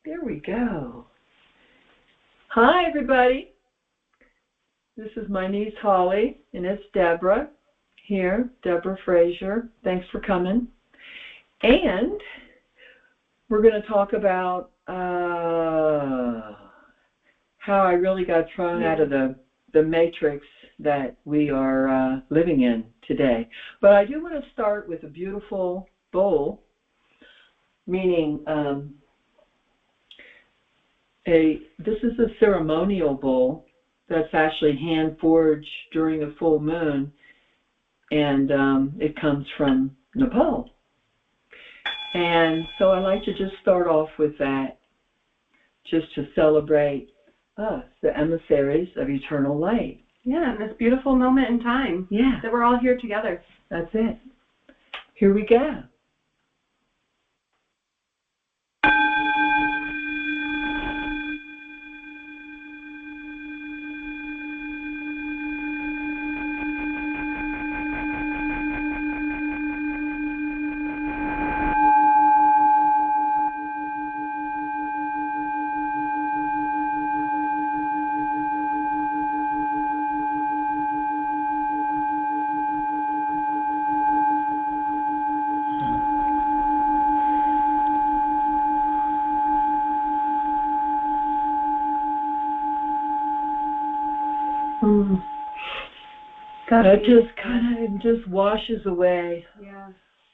There we go. Hi, everybody. This is my niece, Holly, and it's Deborah here, Deborah Frazier. Thanks for coming. And we're going to talk about how I really got thrown out of the matrix that we are living in today. But I do want to start with a beautiful bowl, meaning this is a ceremonial bowl that's actually hand forged during a full moon, and it comes from Nepal. And so I like to just start off with that, just to celebrate us, the emissaries of eternal light. Yeah, and this beautiful moment in time. Yeah. That we're all here together. That's it. Here we go. It just kind of washes away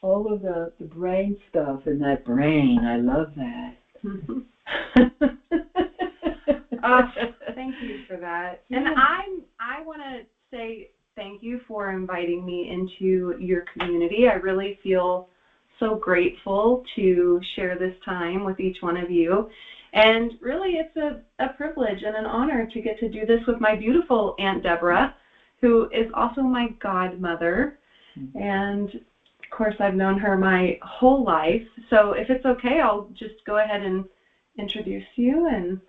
all of the brain stuff in that brain. I love that. Thank you for that. And I want to say thank you for inviting me into your community. I really feel so grateful to share this time with each one of you. And really, it's a privilege and an honor to get to do this with my beautiful Aunt Deborah, who is also my godmother. And, of course, I've known her my whole life. So if it's okay, I'll just go ahead and introduce you. And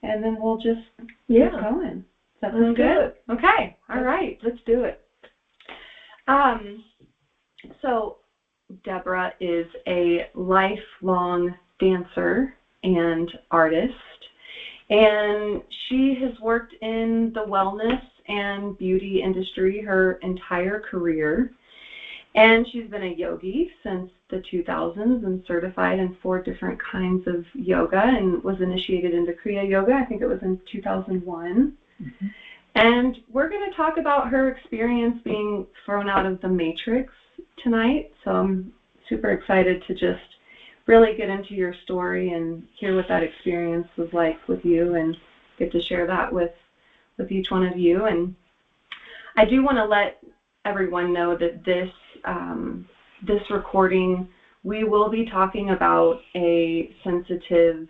then we'll just get going. Does that sound good? Okay. All right. Let's do it. So Deborah is a lifelong dancer and artist. And she has worked in the wellness and beauty industry her entire career. And she's been a yogi since the 2000s and certified in 4 different kinds of yoga and was initiated into Kriya Yoga. I think it was in 2001. Mm-hmm. And we're going to talk about her experience being thrown out of the matrix tonight. So I'm super excited to just really get into your story and hear what that experience was like with you and get to share that with each one of you. And I do want to let everyone know that this recording, we will be talking about a sensitive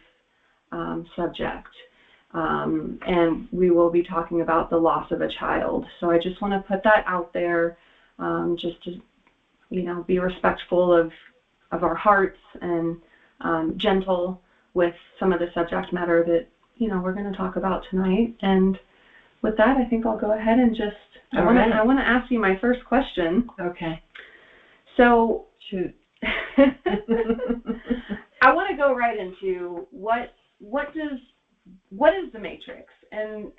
subject, and we will be talking about the loss of a child. So I just want to put that out there, just to be respectful of our hearts and gentle with some of the subject matter that we're going to talk about tonight. And with that, I think I'll go ahead and just I want to ask you my first question. Okay. So shoot. I want to go right into what is the matrix, and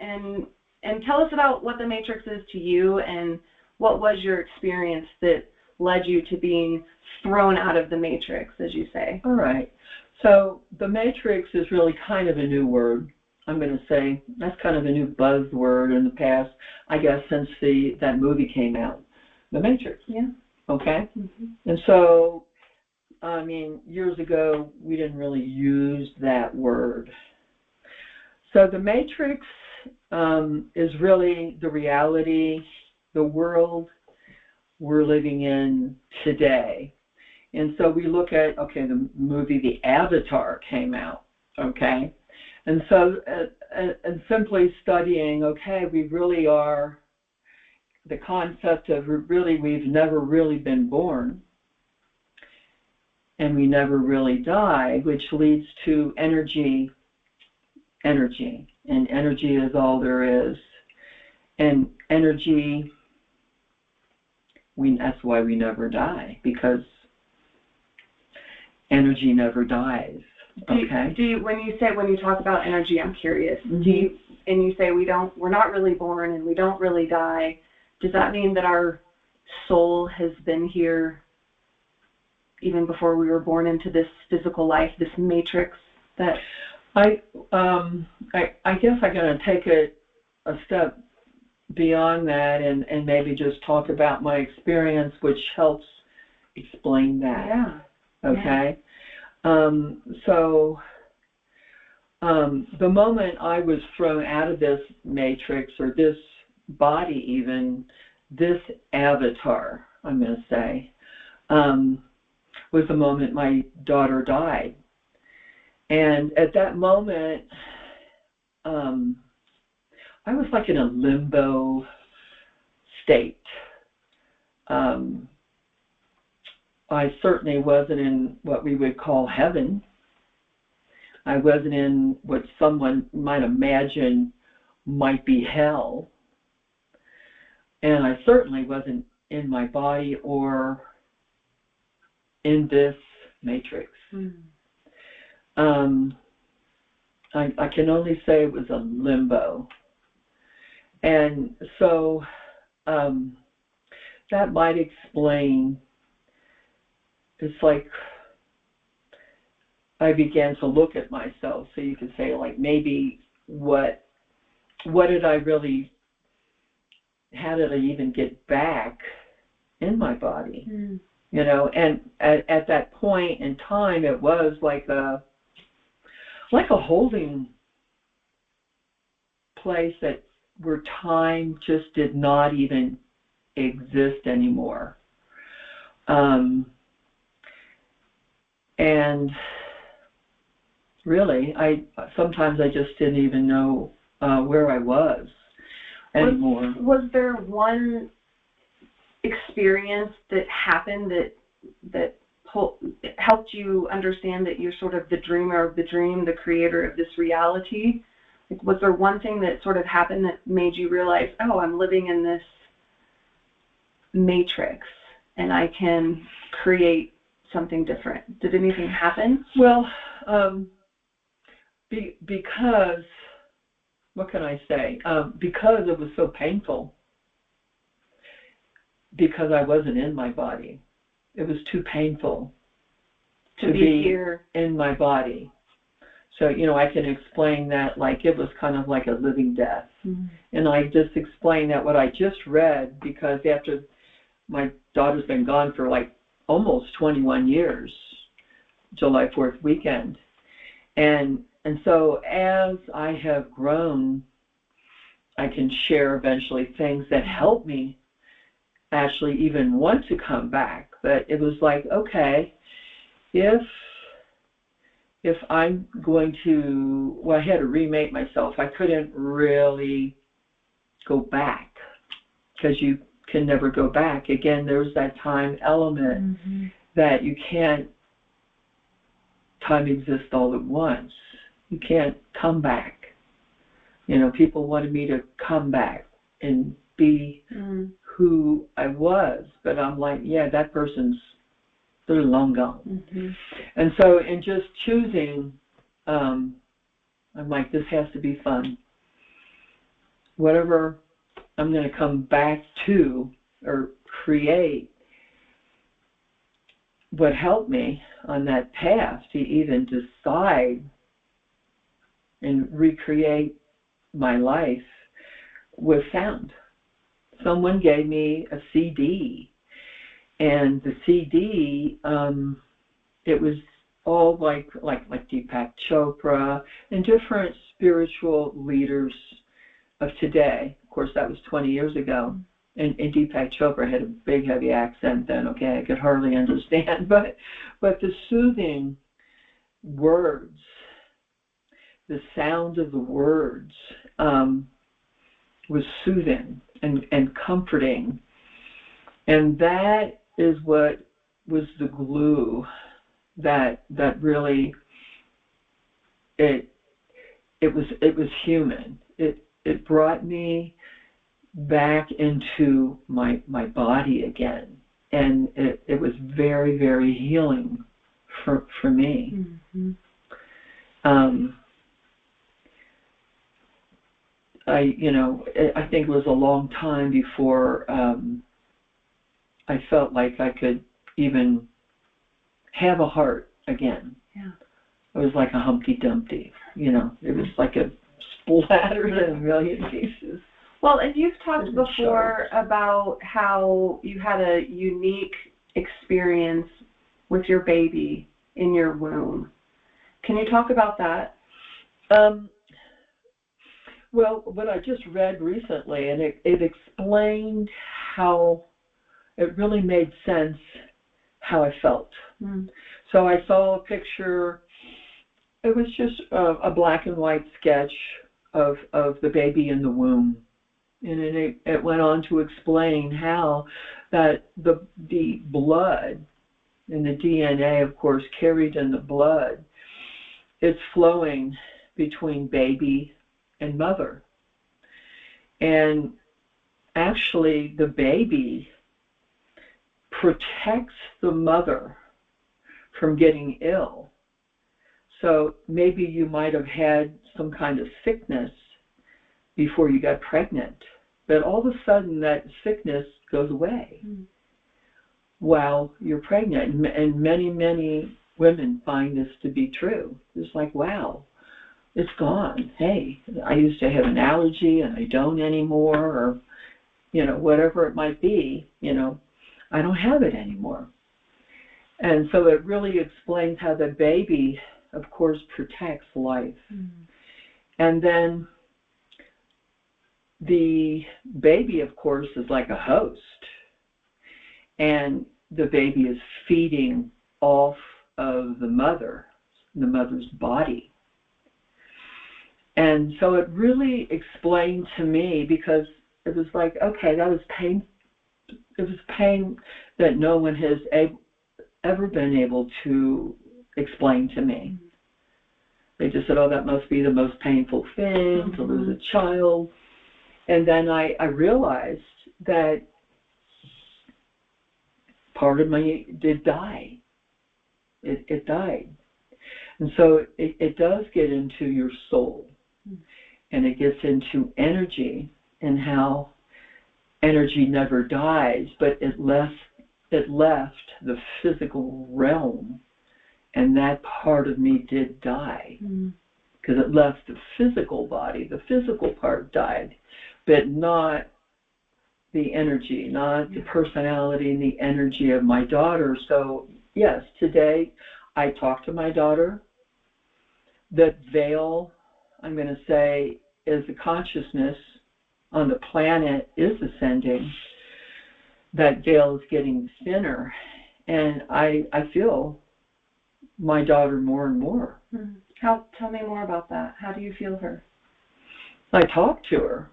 tell us about what the matrix is to you, and what was your experience that led you to being thrown out of the matrix, as you say. All right. So the matrix is really kind of a new word. I'm going to say that's kind of a new buzzword in the past, I guess, since that movie came out, The Matrix. Yeah. Okay? Mm-hmm. And so, I mean, years ago, we didn't really use that word. So the matrix is really the reality, the world we're living in today. And so we look at, the movie The Avatar came out, okay? And so and simply studying, we really are, the concept of really we've never really been born and we never really die, which leads to energy, and energy is all there is. And energy, that's why we never die, because energy never dies. Okay. When you talk about energy, I'm curious. Mm-hmm. You say we're not really born and we don't really die. Does that mean that our soul has been here even before we were born into this physical life, this matrix? That I guess I'm going to take it a step beyond that and maybe just talk about my experience, which helps explain that. Yeah. Okay. The moment I was thrown out of this matrix, or this body even, this avatar, I'm going to say, was the moment my daughter died. And at that moment, I was like in a limbo state. I certainly wasn't in what we would call heaven. I wasn't in what someone might imagine might be hell. And I certainly wasn't in my body or in this matrix. I can only say it was a limbo. And so that might explain, it's like I began to look at myself, so you could say, like, maybe what did I really, how did I even get back in my body? You know, and at that point in time, it was like a holding place where time just did not even exist anymore. And really, sometimes I just didn't even know where I was anymore. Was there one experience that happened that helped you understand that you're sort of the dreamer of the dream, the creator of this reality? Like, was there one thing that sort of happened that made you realize, oh, I'm living in this matrix and I can create something different? Did anything happen? Well, because, what can I say? Because it was so painful. Because I wasn't in my body. It was too painful to be here in my body. So, you know, I can explain that like it was kind of like a living death. And I just explained that what I just read, because after my daughter's been gone for like almost 21 years, July 4th weekend. And so as I have grown, I can share eventually things that help me actually even want to come back. But it was like, okay, if I'm going to, well, I had to remake myself. I couldn't really go back, because you can never go back. Again, there's that time element that you can't, time exists all at once. You can't come back. You know, people wanted me to come back and be who I was, but I'm like, yeah, that person's, they're long gone. And so in just choosing, I'm like, this has to be fun. Whatever I'm going to come back to or create, what helped me on that path to even decide and recreate my life was sound. Someone gave me a CD, and the CD, it was all like Deepak Chopra and different spiritual leaders of today. Of course, that was 20 years ago. And Deepak Chopra had a big, heavy accent then. Okay, I could hardly understand, but the soothing words, the sound of the words, was soothing and comforting, and that is what was the glue that really it was human. It brought me back into my body again, and it was very, very healing for me. um, I think it was a long time before I felt like I could even have a heart again. Yeah. It was like a Humpty Dumpty, It was like a splattered in a million pieces. Well, and you've talked before about how you had a unique experience with your baby in your womb. Can you talk about that? Well, what I just read recently, and it explained how it really made sense how I felt. Mm. So I saw a picture. It was just a black and white sketch of the baby in the womb. And it went on to explain how that the blood and the DNA, of course, carried in the blood, is flowing between baby and mother. And actually, the baby protects the mother from getting ill. So maybe you might have had some kind of sickness before you got pregnant, but all of a sudden that sickness goes away while you're pregnant. And many, many women find this to be true. It's like, wow, it's gone. Hey, I used to have an allergy and I don't anymore, or, whatever it might be, I don't have it anymore. And so it really explains how the baby, of course, protects life. And then the baby, of course, is like a host. And the baby is feeding off of the mother's body. And so it really explained to me, because it was like, okay, that was pain. It was pain that no one has ever been able to explain to me. They just said, oh, that must be the most painful thing, to lose a child. And then I realized that part of me did die. It died. And so it does get into your soul. And it gets into energy, and how energy never dies, but it left the physical realm, and that part of me did die, because it left the physical body. The physical part died, but not the energy, not the personality and the energy of my daughter. So yes, today I talk to my daughter. That veil, I'm going to say, is the consciousness on the planet is ascending. That veil is getting thinner, and I feel my daughter more and more. Tell me more about that. How do you feel her? I talk to her,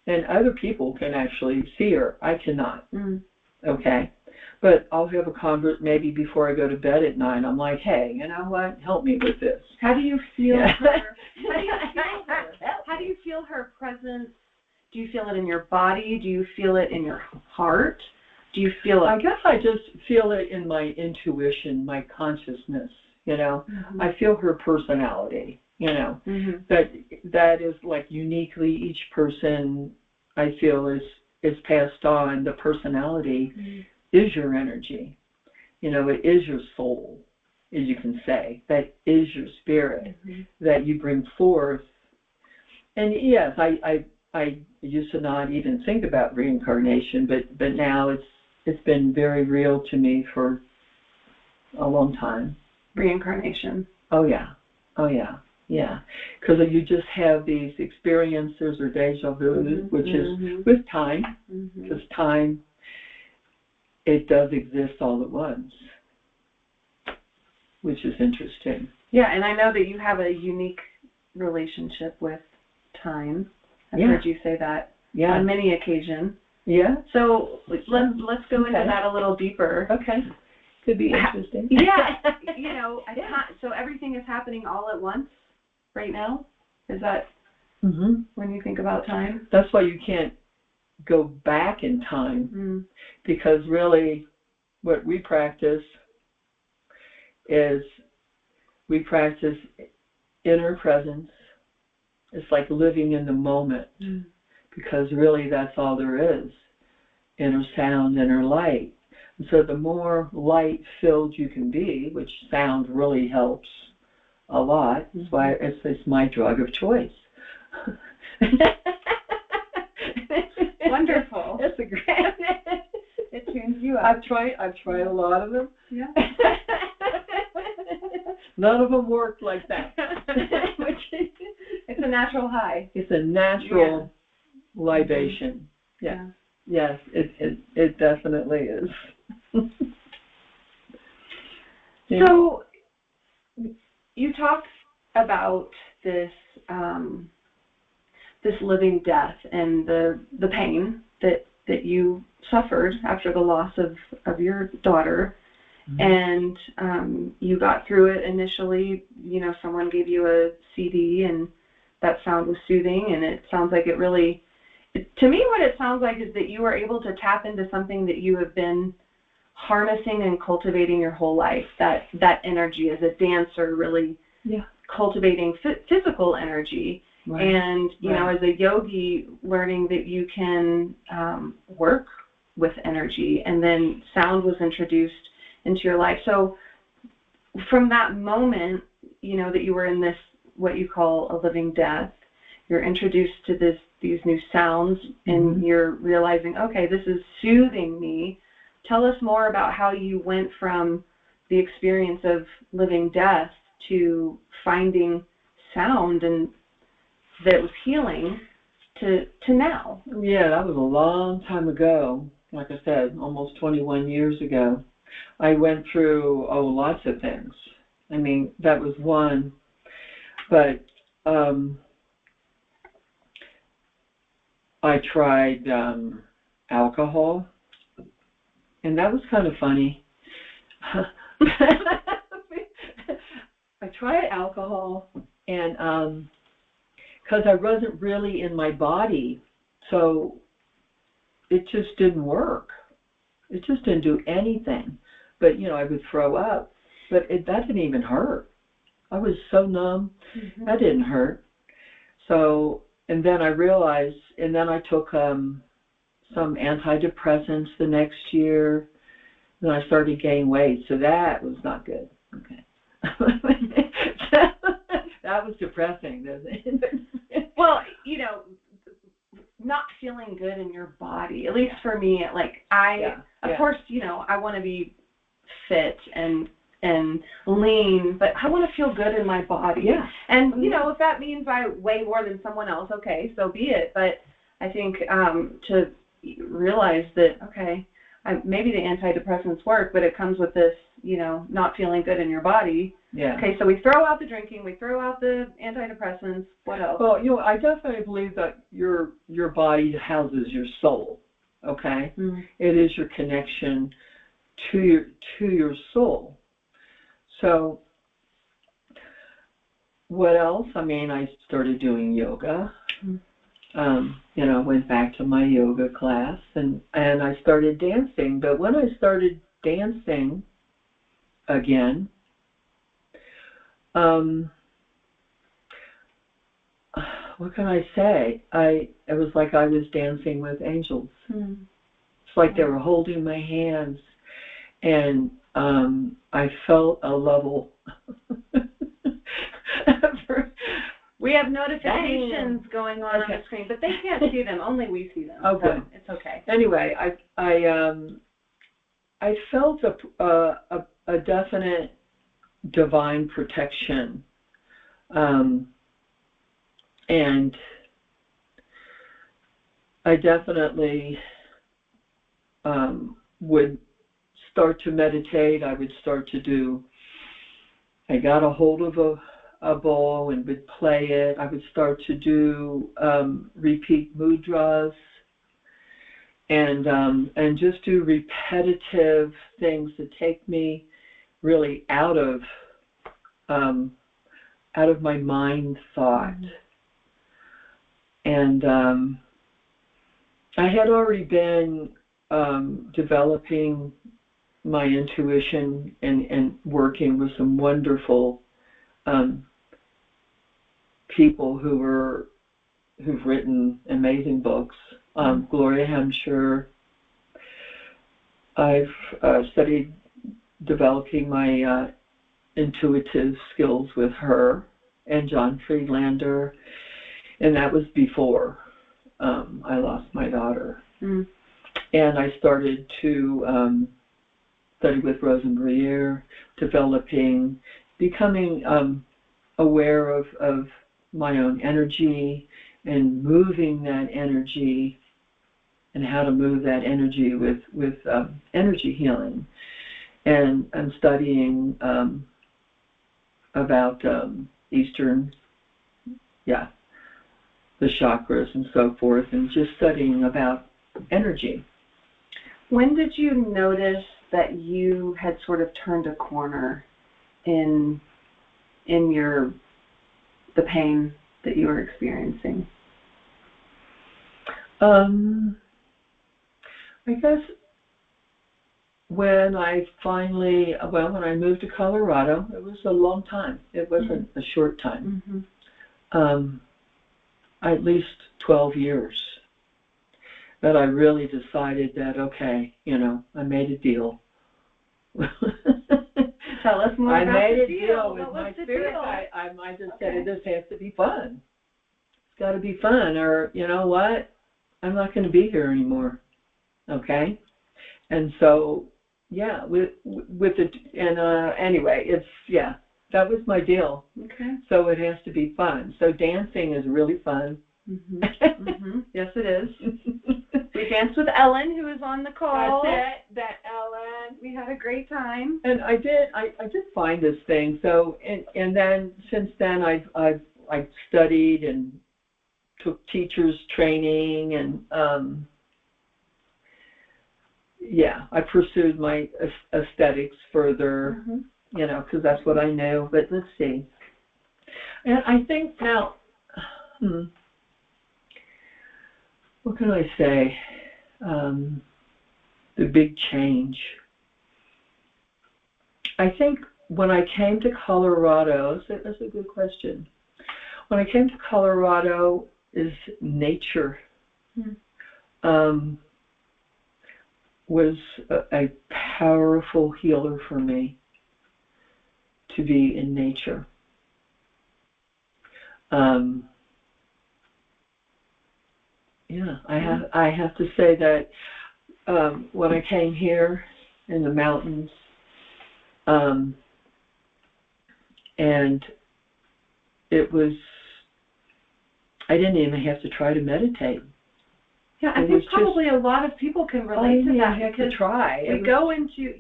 and other people can actually see her. I cannot. Okay? But I'll have a convert maybe before I go to bed at night. I'm like, hey, you know what? Help me with this. How do you feel her? How do you feel her presence? Do you feel it in your body? Do you feel it in your heart? Do you feel it? I guess I just feel it in my intuition, my consciousness, I feel her personality, that is like uniquely each person, I feel is passed on. The personality is your energy. It is your soul, as you can say. That is your spirit that you bring forth. And yes, I used to not even think about reincarnation, but now it's been very real to me for a long time. Reincarnation. Oh yeah. Because you just have these experiences or deja vu, which is with time, because time, it does exist all at once, which is interesting. Yeah, and I know that you have a unique relationship with time. I've heard you say that on many occasions. Yeah. So let's go into that a little deeper. Okay. Could be interesting. So everything is happening all at once right now? Is that when you think about time? That's why you can't go back in time, because really what we practice is we practice inner presence. It's like living in the moment, because really that's all there is. Inner sound, inner light. And so the more light-filled you can be, which sound really helps a lot, that's why it's my drug of choice. Wonderful. It's a great. It tunes you up. I've tried a lot of them. Yeah. None of them work like that. It's a natural high. It's a natural libation. Yeah. Yes, it definitely is. So you talked about this this living death and the pain that you suffered after the loss of your daughter. And you got through it initially. Someone gave you a CD and that sound was soothing, and it sounds like it really, to me what it sounds like is that you were able to tap into something that you have been harnessing and cultivating your whole life, that energy as a dancer, really cultivating physical energy. Right. And, as a yogi, learning that you can work with energy, and then sound was introduced into your life. So from that moment, that you were in this, what you call a living death, you're introduced to these new sounds, and you're realizing, okay, this is soothing me. Tell us more about how you went from the experience of living death to finding sound and that was healing to now. Yeah, that was a long time ago. Like I said, almost 21 years ago. I went through, lots of things. I mean, that was one. But I tried alcohol, and that was kind of funny. I tried alcohol, and because I wasn't really in my body, so it just didn't work. It just didn't do anything. But, I would throw up, but that didn't even hurt. I was so numb. That didn't hurt. So, and then I realized, and then I took some antidepressants the next year, and I started gaining weight, so that was not good. Okay. That was depressing, doesn't it? Well, not feeling good in your body, at least for me, of course, I want to be fit and lean, but I want to feel good in my body. Yeah. And, if that means I weigh more than someone else, okay, so be it. But I think to realize that, okay, maybe the antidepressants work, but it comes with this, not feeling good in your body. Yeah. Okay, so we throw out the drinking, we throw out the antidepressants. What else? Well, I definitely believe that your body houses your soul. Okay, It is your connection to your soul. So, what else? I mean, I started doing yoga. Went back to my yoga class, and I started dancing. But when I started dancing again, what can I say? It was like I was dancing with angels. It's like they were holding my hands, and I felt a level. We have notifications going on the screen, but they can't see them. Only we see them. Oh, good. So it's okay. Anyway, I felt a definite divine protection, and I definitely would start to meditate. I would start to do. I got a hold of a bowl and would play it. I would start to do repeat mudras and just do repetitive things to take me really out of my mind thought. And I had already been developing my intuition and working with some wonderful people who've written amazing books. Gloria Hampshire. I've studied developing my intuitive skills with her, and John Friedlander, and that was before I lost my daughter. And I started to study with Rosa Maria, becoming aware of my own energy and moving that energy and how to move that energy with energy healing. And I'm studying about Eastern, the chakras and so forth, and just studying about energy. When did you notice that you had sort of turned a corner in the pain that you were experiencing? I guess when I moved to Colorado, it was a long time. It wasn't a short time. At least 12 years that I really decided that, okay, I made a deal. Tell us more about the deal. I made a deal with my spirit. I just said, this has to be fun. It's got to be fun, or you know what? I'm not going to be here anymore. Okay? And so, anyway, that was my deal. Okay. So it has to be fun. So dancing is really fun. Yes, it is. We danced with Ellen, who was on the call. That's it, that Ellen. We had a great time. And I did find this thing. So and then since then I've studied and took teachers training, and I pursued my aesthetics further, because that's what I know. But let's see. And I think now, what can I say? The big change. I think when I came to Colorado, that's a good question. When I came to Colorado, is nature was a powerful healer for me, to be in nature. I have to say that when I came here in the mountains, and it was, I didn't even have to try to meditate. Yeah, I think probably a lot of people can relate to that. I have to try. We go into,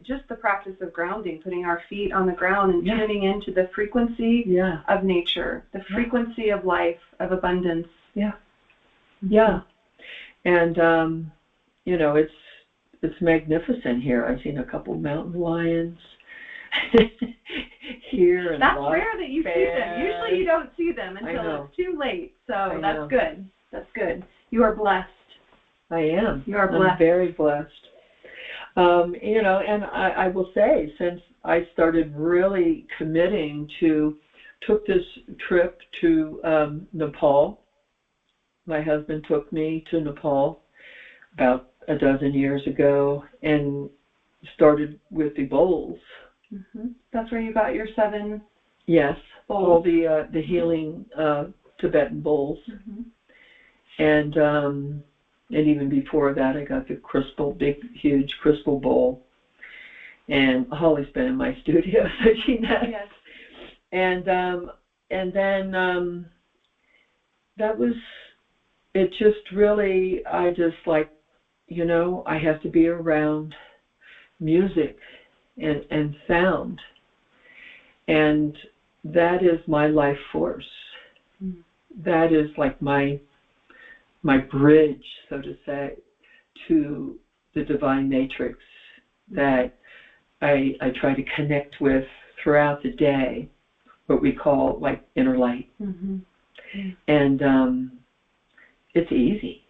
just the practice of grounding, putting our feet on the ground and tuning into the frequency of nature, the frequency of life, of abundance. Yeah. And, it's magnificent here. I've seen a couple mountain lions here. And that's rare that you see them. Usually you don't see them until it's too late. So that's good. That's good. You are blessed. I am. You are blessed. I'm very blessed. And I will say, since I started really committing took this trip to Nepal. My husband took me to Nepal about a dozen years ago and started with the bowls. That's where you got your 7 Yes, bowls. All the healing Tibetan bowls. And even before that, I got the big, huge crystal bowl. And Holly's been in my studio, so she knows. Yes. And then that was, it just really, I just I have to be around music and sound. And that is my life force. That is like my bridge, so to say, to the divine matrix that I try to connect with throughout the day, what we call inner light. And it's easy.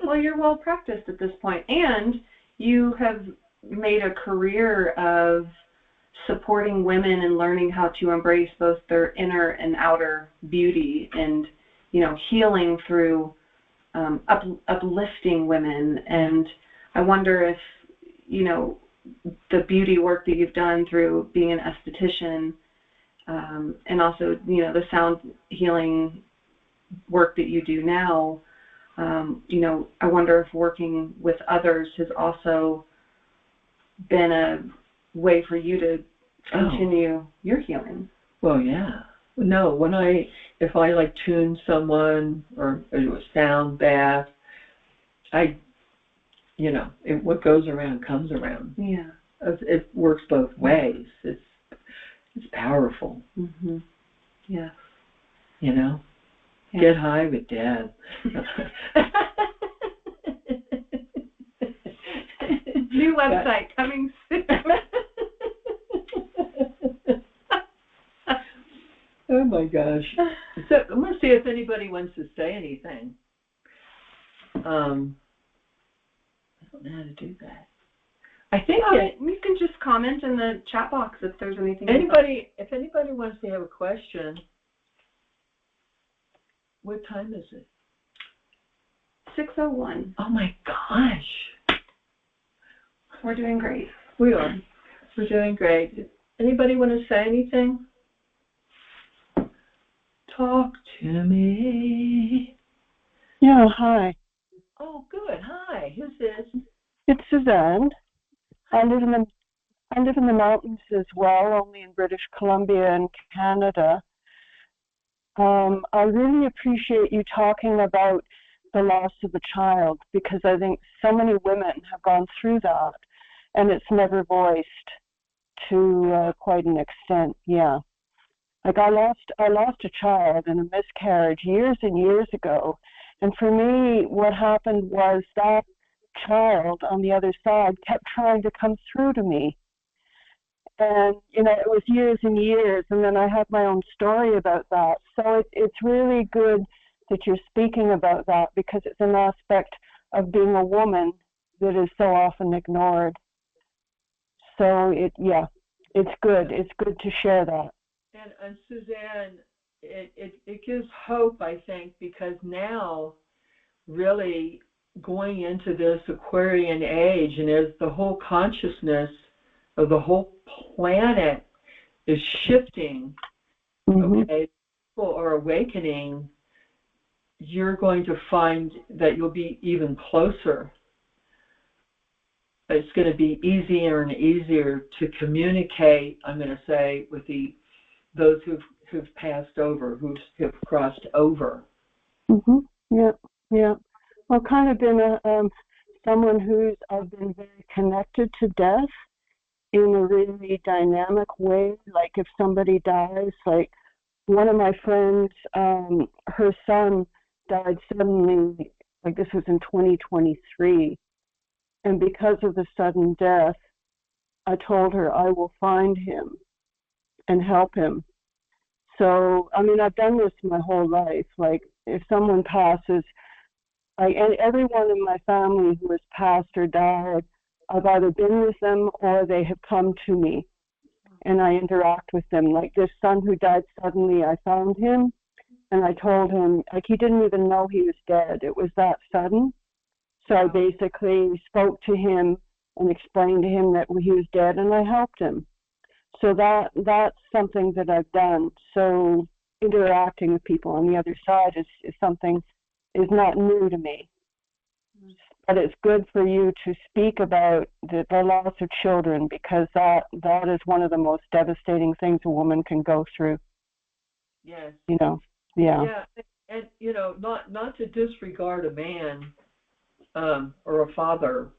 Well, you're well practiced at this point, and you have made a career of supporting women and learning how to embrace both their inner and outer beauty, and healing through uplifting women. And I wonder if the beauty work that you've done through being an esthetician, and also the sound healing work that you do now, I wonder if working with others has also been a way for you to continue your healing. Well, yeah. No, if I like tune someone or do a sound bath, what goes around comes around. Yeah. It works both ways. It's powerful. Mm-hmm. Yeah. Yeah. Get high with Dad. New website coming soon. Oh my gosh. So I'm going to see if anybody wants to say anything. I don't know how to do that. I think you can just comment in the chat box if there's anything. If anybody wants to have a question. What time is it? 6:01. Oh my gosh. We're doing great. We are. We're doing great. Anybody want to say anything? Talk to me. Yeah, hi. Oh, good. Hi. Who's this? It's Suzanne. I live in the mountains as well, only in British Columbia and Canada. I really appreciate you talking about the loss of a child, because I think so many women have gone through that, and it's never voiced to quite an extent. Yeah, like I lost a child in a miscarriage years and years ago, and for me, what happened was that child on the other side kept trying to come through to me. And, it was years and years, and then I had my own story about that. So it's really good that you're speaking about that, because it's an aspect of being a woman that is so often ignored. So it's good. It's good to share that. And Suzanne, it gives hope, I think, because now really going into this Aquarian age, and as the whole consciousness of the whole planet is shifting, okay, people are awakening, you're going to find that you'll be even closer. It's going to be easier and easier to communicate, I'm going to say, with those who've passed over, who've crossed over. Yeah. Well, kind of been someone I've been very connected to death in a really dynamic way. Like if somebody dies, like one of my friends, her son died suddenly, like this was in 2023. And because of the sudden death, I told her I will find him and help him. So, I've done this my whole life. Like if someone passes, and everyone in my family who has passed or died, I've either been with them or they have come to me and I interact with them. Like this son who died suddenly, I found him and I told him, like he didn't even know he was dead. It was that sudden. So I basically spoke to him and explained to him that he was dead, and I helped him. So that's something that I've done. So interacting with people on the other side is something is not new to me. But it's good for you to speak about the loss of children, because that is one of the most devastating things a woman can go through. Yes. Yeah. Yeah, and not to disregard a man or a father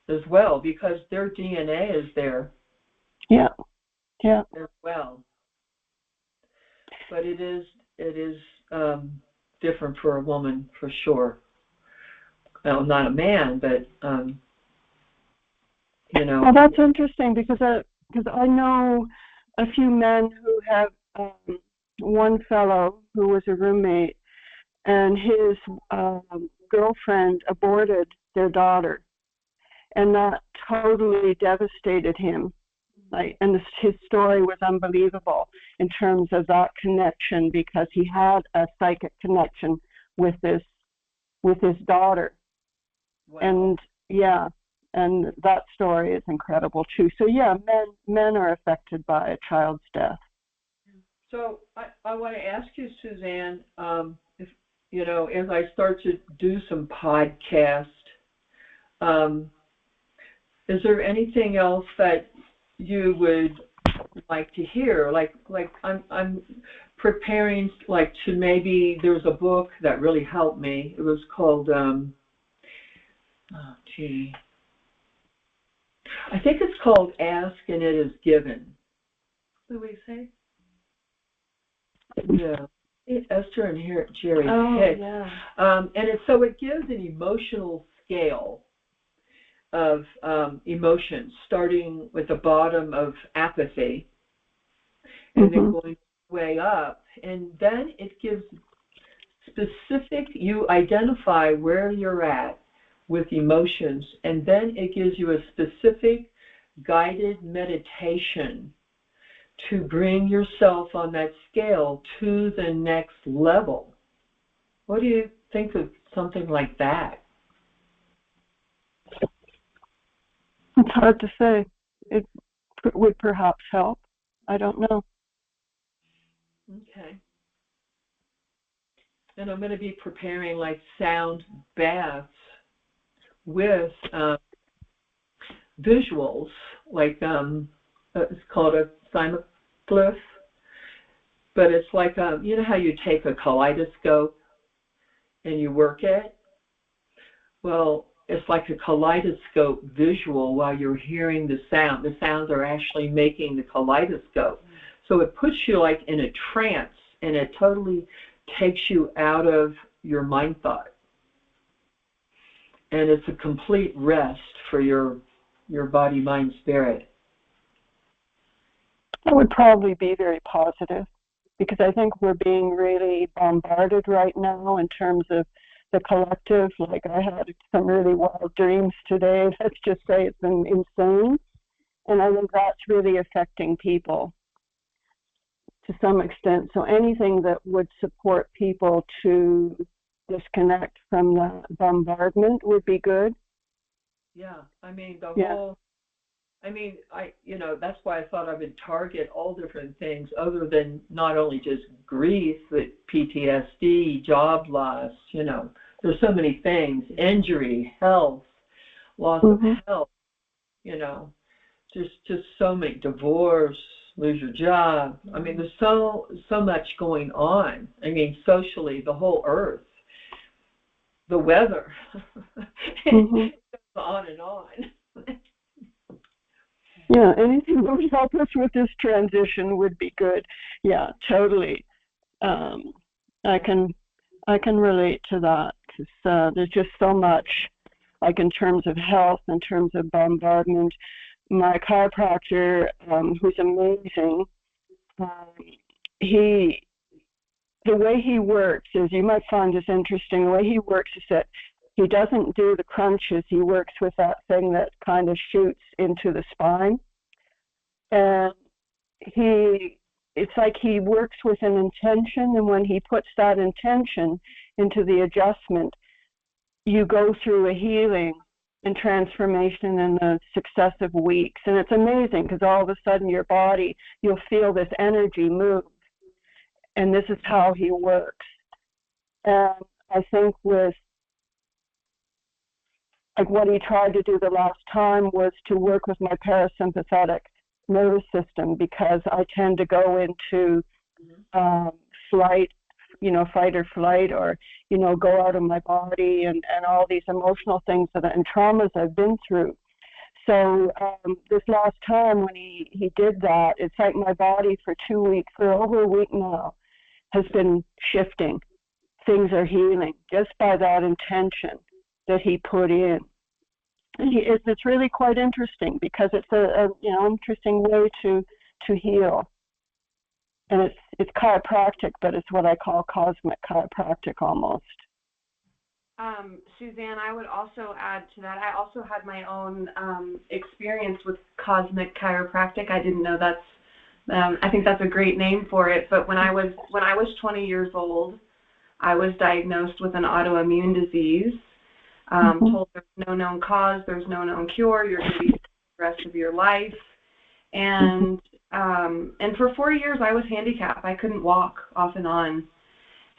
as well, because their DNA is there. Yeah. As well. But it is different for a woman, for sure. Well, not a man, but Well, that's interesting, because I know a few men who have one fellow who was a roommate, and his girlfriend aborted their daughter, and that totally devastated him. His story was unbelievable in terms of that connection, because he had a psychic connection with his daughter. Wow. And yeah, and that story is incredible too. So yeah, men are affected by a child's death. So I want to ask you, Suzanne, if as I start to do some podcast, is there anything else that you would like to hear? Like I'm preparing, like, to maybe, there's a book that really helped me. It was called I think it's called Ask and It Is Given. What do we say? Yeah. Esther and Jerry Hicks. Yeah. And it gives an emotional scale of emotions, starting with the bottom of apathy, and then going way up. And then it gives specific, you identify where you're at with emotions, and then it gives you a specific guided meditation to bring yourself on that scale to the next level. What do you think of something like that? It's hard to say. It would perhaps help. I don't know. Okay. And I'm going to be preparing like sound baths with visuals, like it's called a cymoglyph, but it's like how you take a kaleidoscope and you work it? Well, it's like a kaleidoscope visual while you're hearing the sound. The sounds are actually making the kaleidoscope. So it puts you like in a trance, and it totally takes you out of your mind thought. And it's a complete rest for your body, mind, spirit. It would probably be very positive, because I think we're being really bombarded right now in terms of the collective. Like, I had some really wild dreams today. Let's just say it's been insane. And I think that's really affecting people to some extent. So anything that would support people to disconnect from the bombardment would be good. Yeah, I mean, whole, that's why I thought I would target all different things other than not only just grief, but PTSD, job loss, there's so many things, injury, health, loss of health, just so many, divorce, lose your job. I mean, there's so much going on. I mean, socially, the whole earth, the weather, it goes on and on. Yeah, anything that would help us with this transition would be good. Yeah, totally. I can relate to that, because there's just so much, like in terms of health, in terms of bombardment. My chiropractor, who's amazing, the way he works is, you might find this interesting, the way he works is that he doesn't do the crunches. He works with that thing that kind of shoots into the spine. And it's like he works with an intention, and when he puts that intention into the adjustment, you go through a healing and transformation in the successive weeks. And it's amazing, because all of a sudden your body, you'll feel this energy move. And this is how he works. And I think with, like, what he tried to do the last time was to work with my parasympathetic nervous system, because I tend to go into flight, fight or flight, or, go out of my body, and all these emotional things and traumas I've been through. So this last time when he did that, it's like my body for 2 weeks, for over a week now, has been shifting. Things are healing just by that intention that he put in. And it's really quite interesting, because it's a interesting way to heal. And it's chiropractic, but it's what I call cosmic chiropractic almost. Suzanne, I would also add to that. I also had my own experience with cosmic chiropractic. I didn't know that's. I think that's a great name for it. But when I was 20 years old, I was diagnosed with an autoimmune disease. Told there's no known cause, there's no known cure. You're going to be sick the rest of your life. And for 4 years, I was handicapped. I couldn't walk off and on.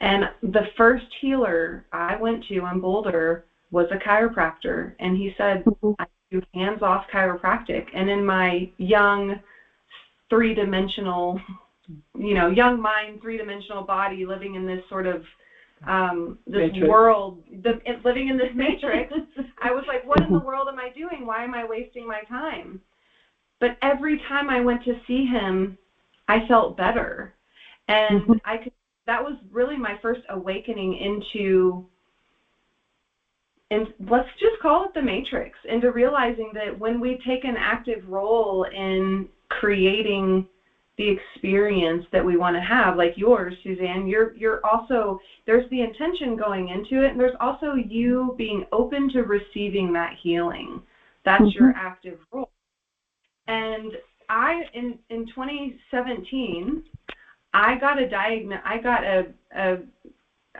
And the first healer I went to in Boulder was a chiropractor, and he said, I do hands-off chiropractic. And in my young three-dimensional, young mind, three-dimensional body, living in this sort of this matrix. World, living in this matrix, I was like, what in the world am I doing? Why am I wasting my time? But every time I went to see him, I felt better. And that was really my first awakening into, and let's just call it the matrix, into realizing that when we take an active role in creating the experience that we want to have, like yours, Suzanne, you're also, there's the intention going into it, and there's also you being open to receiving that healing. That's your active role. And in 2017, I got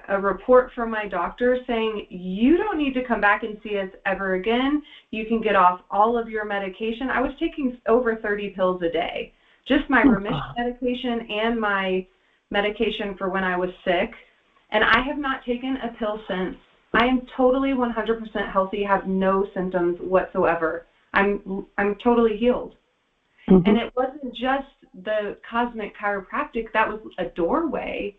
a report from my doctor saying, you don't need to come back and see us ever again. You can get off all of your medication. I was taking over 30 pills a day, just my remission medication and my medication for when I was sick. And I have not taken a pill since. I am totally 100% healthy, have no symptoms whatsoever. I'm totally healed. And it wasn't just the cosmic chiropractic, that was a doorway.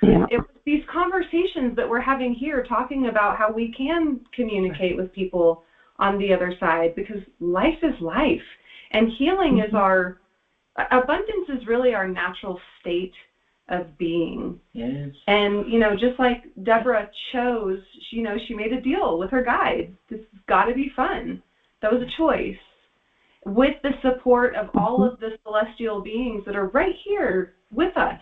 Yeah. It was these conversations that we're having here, talking about how we can communicate with people on the other side, because life is life, and healing is our abundance is really our natural state of being. Yes. And just like Deborah chose, she made a deal with her guide. This has got to be fun. That was a choice, with the support of all of the celestial beings that are right here with us.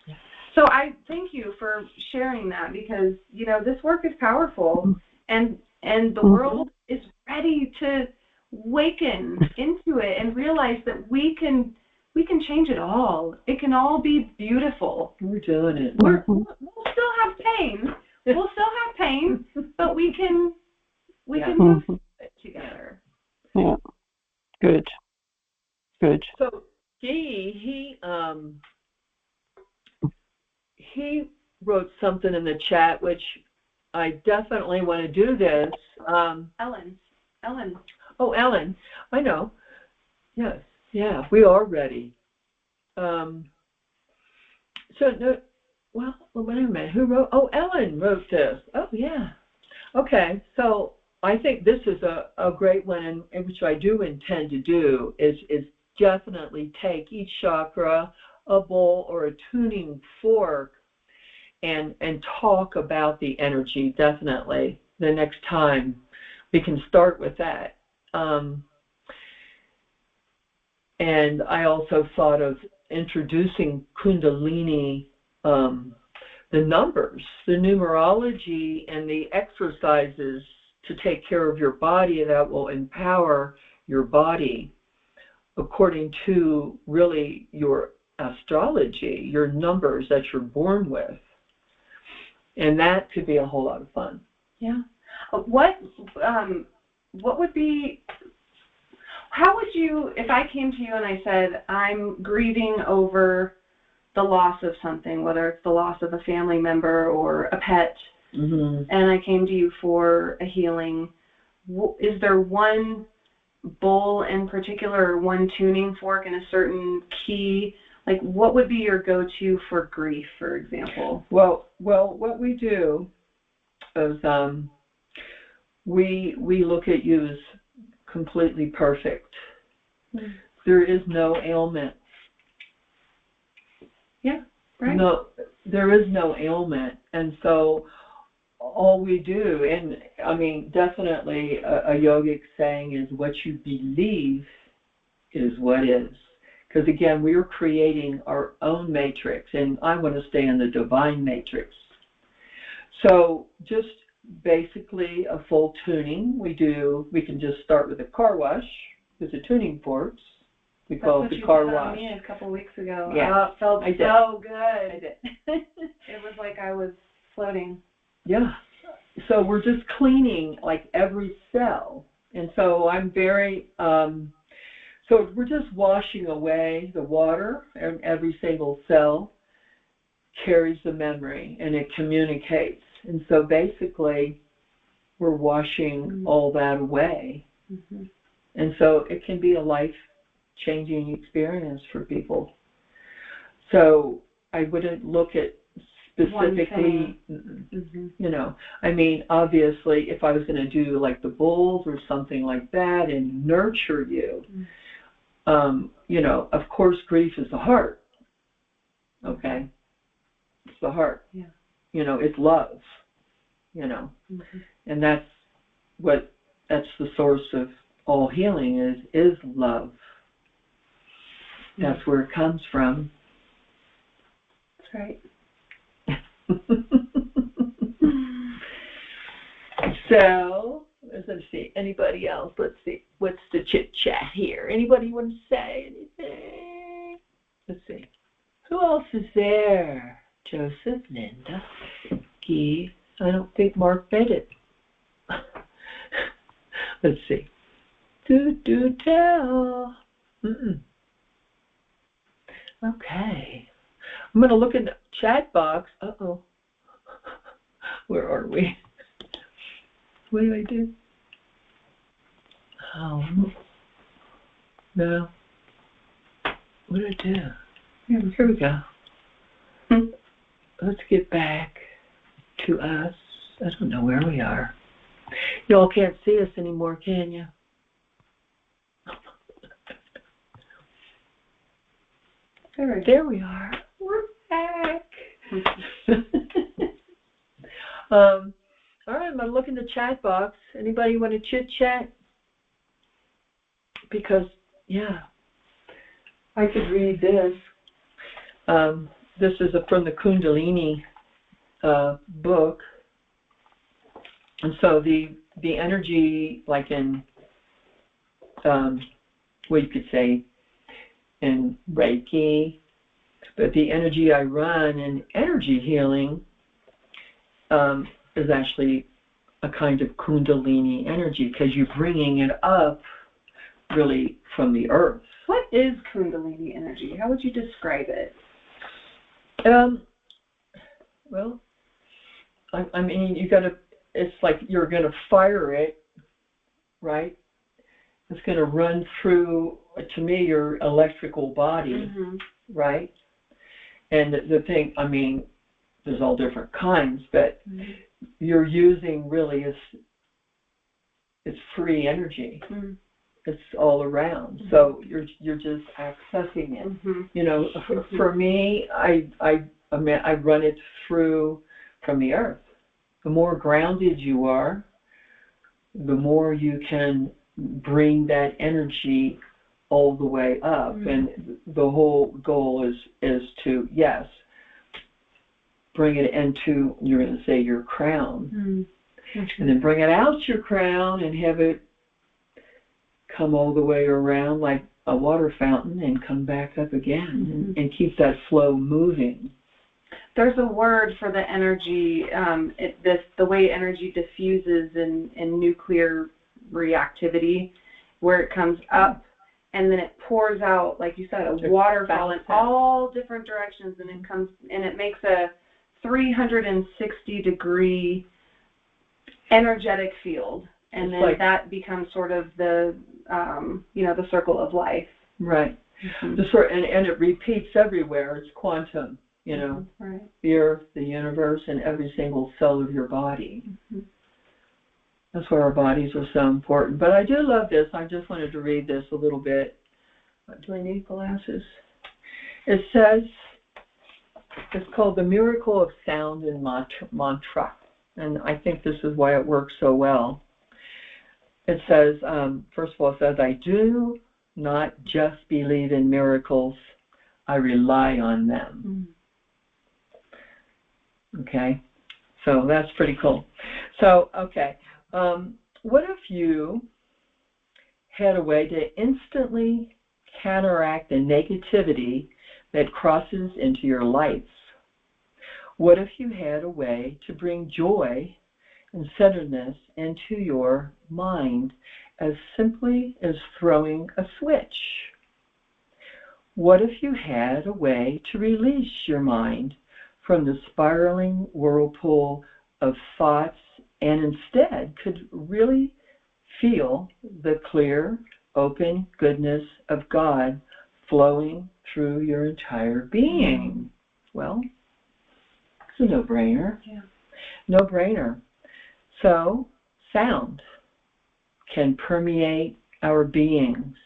Yeah. So I thank you for sharing that, because, this work is powerful, and the world is ready to waken into it and realize that we can change it all. It can all be beautiful. We're doing it. We'll still have pain. We'll still have pain, but we can move it together. Yeah. Good. So he wrote something in the chat, which I definitely want to do this. Ellen. Oh, Ellen. I know. Yes. Yeah, we are ready. Wait a minute. Who wrote? Oh, Ellen wrote this. Oh, yeah. Okay, so I think this is a great one, and which I do intend to do, is definitely take each chakra, a bowl, or a tuning fork, and talk about the energy, definitely. The next time we can start with that. And I also thought of introducing Kundalini, the numbers, the numerology, and the exercises to take care of your body that will empower your body according to really your astrology, your numbers that you're born with. And that could be a whole lot of fun. Yeah. What would be, how would you, if I came to you and I said, I'm grieving over the loss of something, whether it's the loss of a family member or a pet, and I came to you for a healing, is there one bowl in particular, or one tuning fork in a certain key? Like, what would be your go-to for grief, for example? Well, what we do is we look at you as completely perfect. There is no ailment. Yeah, right. No, there is no ailment, and so all we do, and I mean, definitely a yogic saying is, what you believe is what is. Because again, we are creating our own matrix, and I want to stay in the divine matrix. So just basically a full tuning. We can just start with a car wash with the tuning forks. We call it the car wash. That's what you did on me a couple weeks ago. Yeah. Oh, it felt so good. I did. It was like I was floating. Yeah. So we're just cleaning like every cell. And so I'm very, so we're just washing away the water, and every single cell carries the memory and it communicates. And so basically we're washing all that away. Mm-hmm. And so it can be a life-changing experience for people. So I wouldn't look at specifically, you know, I mean, obviously, if I was going to do like the bulls or something like that and nurture you, you know, of course, grief is the heart. Okay? It's the heart. Yeah. You know, it's love, you know, and that's the source of all healing is love. That's where it comes from. That's right. So, let's see. Anybody else? Let's see. What's the chit chat here? Anybody want to say anything? Let's see. Who else is there? Joseph, Linda, Guy. I don't think Mark made it. Let's see. Do tell. Okay. I'm going to look in the chat box. Uh-oh. Where are we? What do I do? Oh, no. What do I do? Here we go. Let's get back to us. I don't know where we are. Y'all can't see us anymore, can you? There we are. We're back. All right, I'm going to look in the chat box. Anybody want to chit-chat? Because, yeah, I could read this. This is from the Kundalini book. And so the energy, like in, what you could say, in Reiki, but the energy I run in energy healing is actually a kind of Kundalini energy, because you're bringing it up really from the earth. What is Kundalini energy? How would you describe it? Well, I mean, it's like you're going to fire it, right? It's going to run through, to me, your electrical body, right? And the thing, I mean, there's all different kinds, but you're using really it's free energy. It's all around, so you're just accessing it. You know, for me, I run it through from the earth. The more grounded you are, the more you can bring that energy all the way up. And the whole goal is to, yes, bring it into, you're going to say, your crown. And then bring it out your crown and have it come all the way around like a water fountain and come back up again and keep that flow moving. There's a word for the energy, the way energy diffuses in nuclear reactivity, where it comes up and then it pours out, like you said, a waterfall in all different directions, and it makes a 360-degree energetic field, and then that becomes sort of the the circle of life. Right. And it repeats everywhere. It's quantum. You know, the earth, the universe, and every single cell of your body. That's why our bodies are so important. But I do love this. I just wanted to read this a little bit. Do I need glasses? It says, it's called The Miracle of Sound and Mantra. And I think this is why it works so well. It says, first of all, it says, I do not just believe in miracles, I rely on them. Okay, so that's pretty cool. So, okay. What if you had a way to instantly counteract the negativity that crosses into your life? What if you had a way to bring joy and centeredness into your mind as simply as throwing a switch? What if you had a way to release your mind from the spiraling whirlpool of thoughts and instead could really feel the clear, open goodness of God flowing through your entire being? Well, it's a no-brainer. Yeah. No-brainer. So, sound can permeate our beings,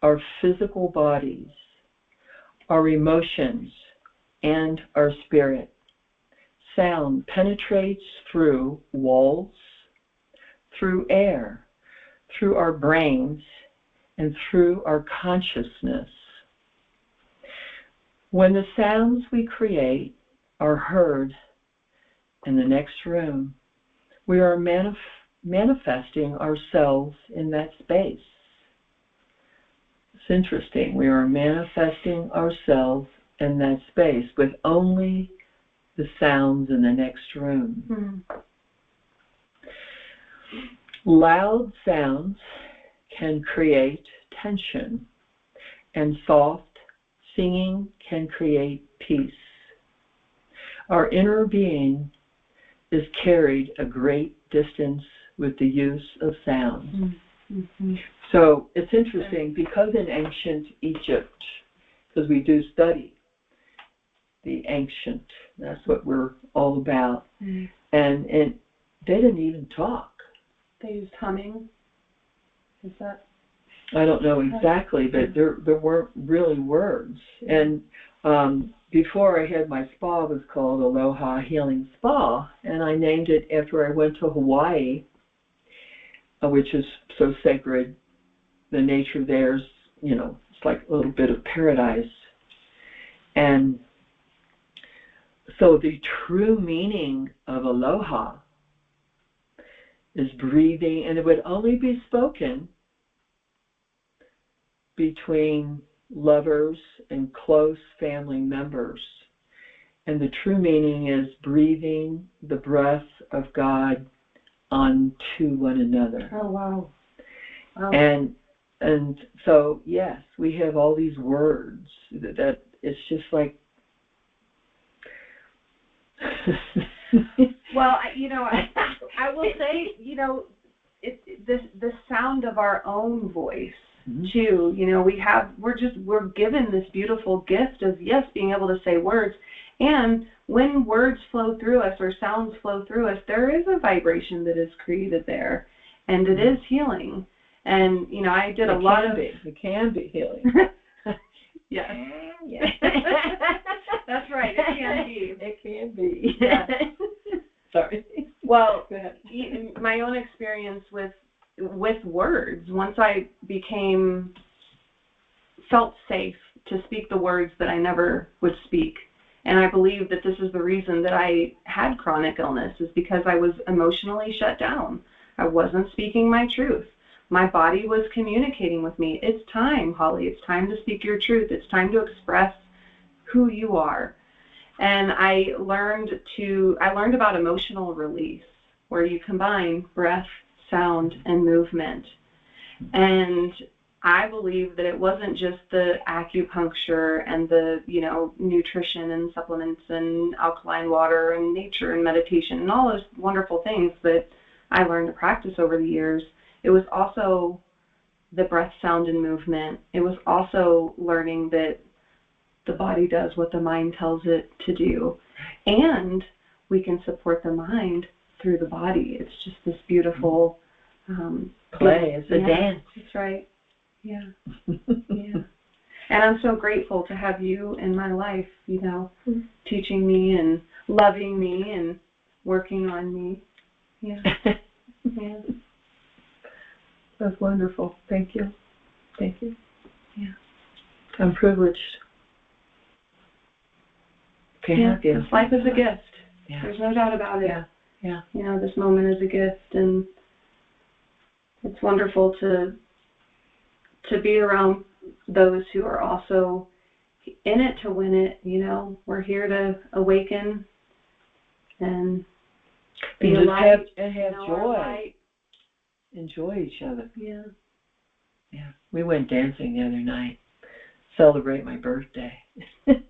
our physical bodies, our emotions, and our spirit. Sound penetrates through walls, through air, through our brains, and through our consciousness. When the sounds we create are heard in the next room, we are manifesting ourselves in that space. It's interesting. We are manifesting ourselves in that space with only the sounds in the next room. Loud sounds can create tension, and soft singing can create peace. Our inner being is carried a great distance with the use of sound. So it's interesting because in ancient Egypt, because we do study the ancient, that's what we're all about, and they didn't even talk. They used humming. Is that? I don't know exactly, but there weren't really words. And before I had my spa, it was called Aloha Healing Spa, and I named it after I went to Hawaii, which is so sacred. The nature there's, it's like a little bit of paradise. And so the true meaning of aloha is breathing, and it would only be spoken between lovers and close family members. And the true meaning is breathing the breath of God onto one another. Oh, wow. And so, yes, we have all these words that it's just like... Well, I will say, the sound of our own voice, too. We're given this beautiful gift of, yes, being able to say words. And when words flow through us or sounds flow through us, there is a vibration that is created there, and it is healing. And, I did a lot of... It can be healing. Yeah. That's right. It can be. It can be. Yeah. Sorry. Well, go ahead. My own experience with words, once I felt safe to speak the words that I never would speak. And I believe that this is the reason that I had chronic illness, is because I was emotionally shut down. I wasn't speaking my truth. My body was communicating with me. It's time, Holly. It's time to speak your truth. It's time to express who you are. And I learned about emotional release, where you combine breath, sound, and movement. And I believe that it wasn't just the acupuncture and the, nutrition and supplements and alkaline water and nature and meditation and all those wonderful things that I learned to practice over the years. It was also the breath, sound, and movement. It was also learning that the body does what the mind tells it to do. And we can support the mind through the body. It's just this beautiful play. It's a dance. That's right. Yeah. Yeah. And I'm so grateful to have you in my life, teaching me and loving me and working on me. Yeah. Yeah. That's wonderful. Thank you. Thank you. Yeah. I'm privileged to have you. Life is a gift. Yeah. There's no doubt about it. Yeah. Yeah. You know, this moment is a gift, and it's wonderful to be around those who are also in it to win it. You know, we're here to awaken and be a light, and have joy. Enjoy each other. Yeah. Yeah. We went dancing the other night. Celebrate my birthday. It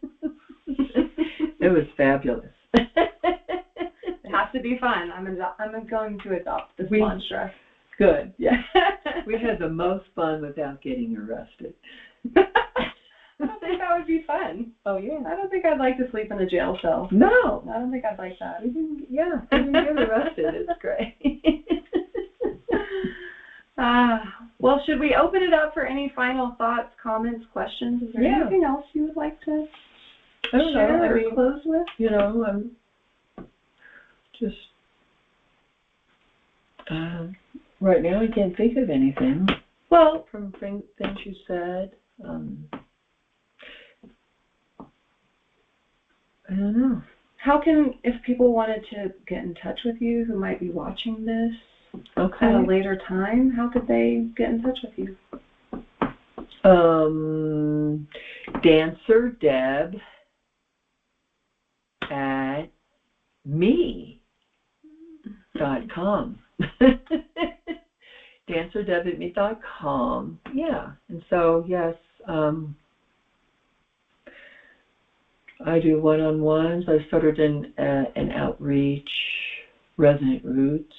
was fabulous. It has to be fun. I'm going to adopt this mantra. Good. Yeah. We had the most fun without getting arrested. I don't think that would be fun. Oh yeah. I don't think I'd like to sleep in a jail cell. No. I don't think I'd like that. We didn't get arrested. It's great. Well, should we open it up for any final thoughts, comments, questions? Is there anything else you would like to share or close with? You know, I'm just right now I can't think of anything. Well, from things you said, I don't know. If people wanted to get in touch with you who might be watching this at a later time, how could they get in touch with you? Dancer Deb at me.com. DancerDeb@me.com. Yeah. And so, yes, I do one-on-ones. I started an outreach, Resonant Roots.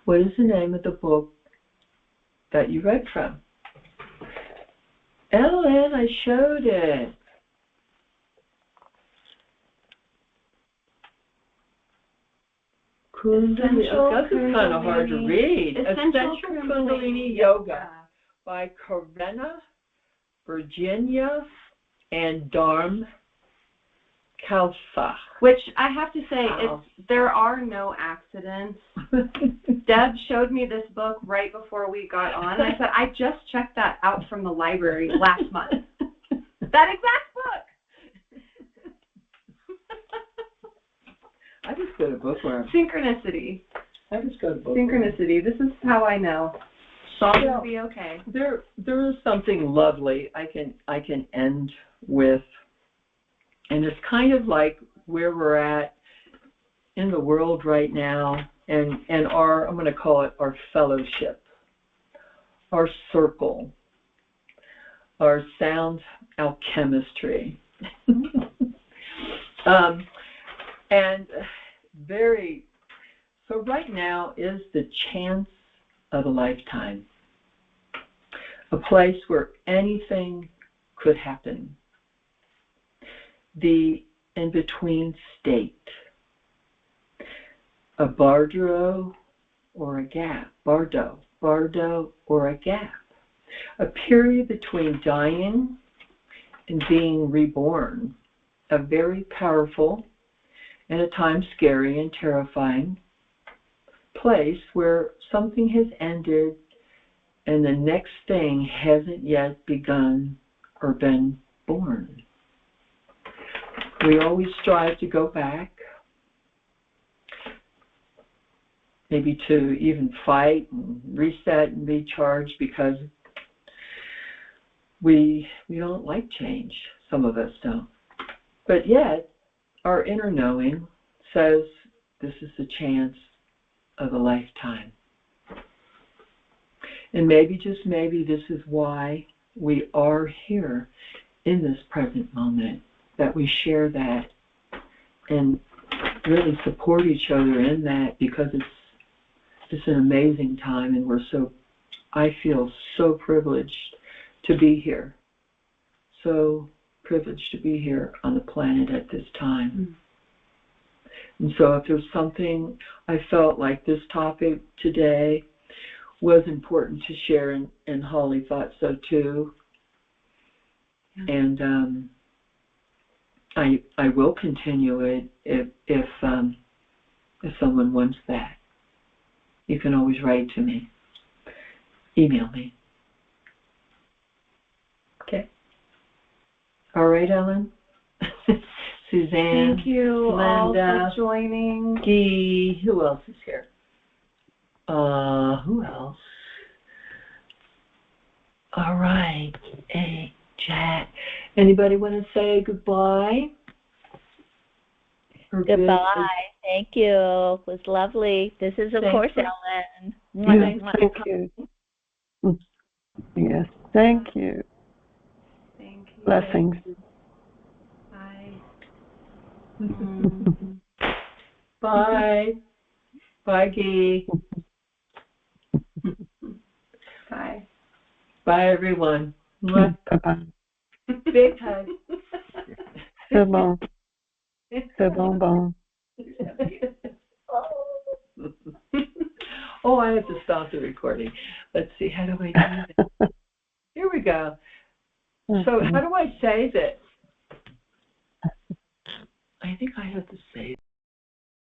What is the name of the book that you read from? Ellen, I showed it. This is kind of hard to read. Essential Kundalini Yoga by Karenna, Virginia, and Dharm Khalsa. Which I have to say, there are no accidents. Deb showed me this book right before we got on. I said, I just checked that out from the library last month. That exact book. I just go to bookworm. Synchronicity. I just go to bookworm. Synchronicity. This is how I know. It's will be okay. There is something lovely I can end with, and it's kind of like where we're at in the world right now, and our, I'm going to call it our fellowship, our circle, our sound alchemistry. And so right now is the chance of a lifetime, a place where anything could happen. The in-between state, a bardo or a gap, bardo or a gap, a period between dying and being reborn, a very powerful and at times scary and terrifying place where something has ended and the next thing hasn't yet begun or been born. We always strive to go back, maybe to even fight and reset and recharge, because we don't like change. Some of us don't. But yet, our inner knowing says this is the chance of a lifetime. And maybe, just maybe, this is why we are here in this present moment, that we share that and really support each other in that, because it's an amazing time, and I feel so privileged to be here. So privileged to be here on the planet at this time. And so if there's something, I felt like this topic today was important to share, and Holly thought so too. Yeah. And I will continue it if someone wants that. You can always write to me, email me. Okay. All right, Ellen. See Suzanne. Thank you all Linda. for joining. Dee. Who else is here? Who else? All right. Hey, Jack. Anybody want to say goodbye? Goodbye. Thank you. It was lovely. This is, of course, Ellen. Thank you. Yes, thank you. Thank you. Blessings. Bye. Bye. Bye, Gee. Bye. Bye, everyone. Bye-bye. Big hug. C'est bon. C'est bon, bon. Oh, I have to stop the recording. Let's see, how do I do that? Here we go. So how do I save it? I think I have to save it.